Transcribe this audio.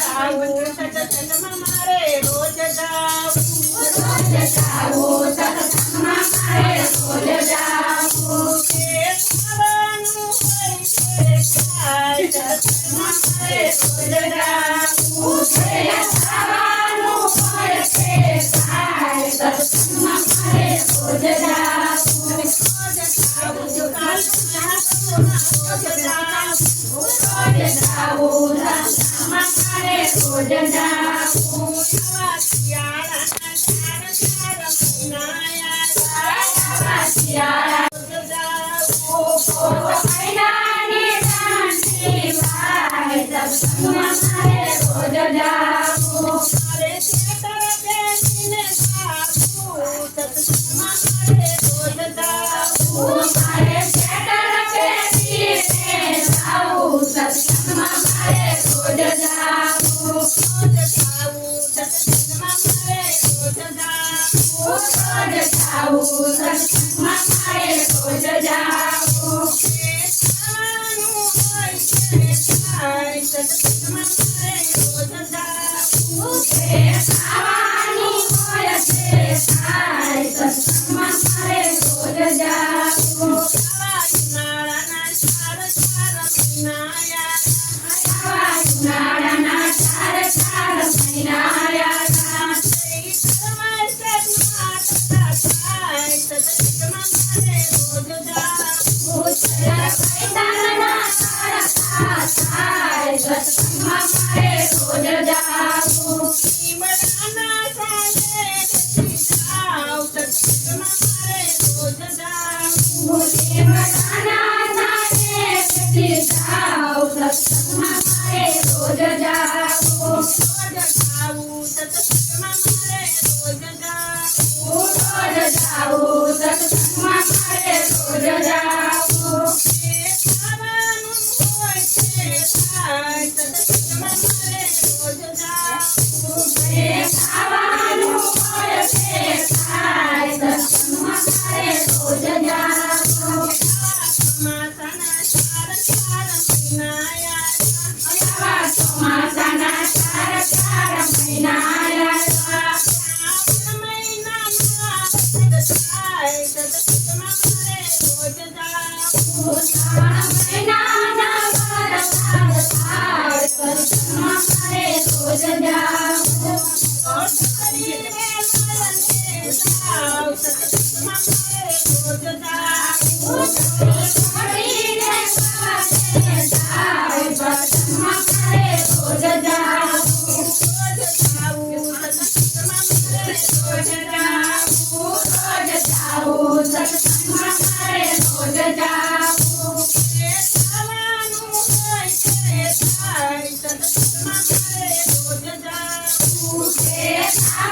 જાવું સત્સંગમાં મારે રોજ જાવું સત્સંગમાં મારે રોજ જાવું કે ખાવાનું હોય છે ખાય સત્સંગમાં મારે રોજ જાવું ખાવાનું હોય છે ખાય સત્સંગમાં મારે રોજ જાવું રોજ જાવું કાલ સત્સંગમાં રોજ જાવું રોજ જાવું સત્સંગમાં મારે રોજ જાવું આવા શિયાળાના ચાર મહિના શિયાળા રોજ જાવું મહિનાની શાંતિ વાય સત્સંગમાં મારે રોજ જાવું મારે ખેતર બેસીને જાવું સત્સંગમાં મારે રોજ જાવું મારે ખેતર બેસીને જાવું સત્સંગમાં મારે રોજ જાવું રોજ જાવું સત્સંગમાં મારે રોજ જાવું રોજ જાવું સત્સંગમાં મારે રોજ જાવું ખાવાનું હોય છે ખાય સત્સંગમાં મારે રોજ જાવું ખાવાનું હોય છે ખાય સત્સંગમાં મારે રોજ જાવું આવા ઉનાળાના ચાર મહિના આવા ઉનાળાના ચાર મહિના આવ્યા ચૈતરમાં સત્સંગમાં થતા થાય સત્સંગમાં મારે રોજ જાવું સત્સંગમાં મારે રોજ જાવું લીમડાના સાંજે બેસી જાવ સત્સંગમાં મારે રોજ જાવું લીમડાના ઝાડે બેસી જાઉં સત્સંગમાં મારે રોજ જાવું રોજ જાવું સત્સંગમાં મારે રોજ જાવું રોજ જાવું સત્સંગમાં મારે રોજ જાવું ખાવાનું હોય છે ખાય સત્સંગમાં મારે રોજ જાવું ખાવાનું હોય છે ખાય સત્સંગમાં મારે રોજ જાવું ચોમાસાના ચાર મહિના આવા ચોમાસાના ચાર મહિના આવ્યા શ્રાવણ મહિનામાં થાય સત્સંગમાં મારે રોજ જાવું શ્રાવણ મહિનાના વરસાદ થાય સત્સંગમાં મારે રોજ જાવું કરીને મળને જાવ સત્સંગમાં મારે રોજ જાવું છોડીને સાથે જાઉં સત્સંગમાં મારે રોજ જાવું રોજ જાવું સત્સંગમાં મારે રોજ જાવું રોજ જાવું સત્સંગમાં મારે રોજ જાવું ખાવાનું હોય છે ખાય સત્સંગમાં મારે રોજ જાવું ખાવાનું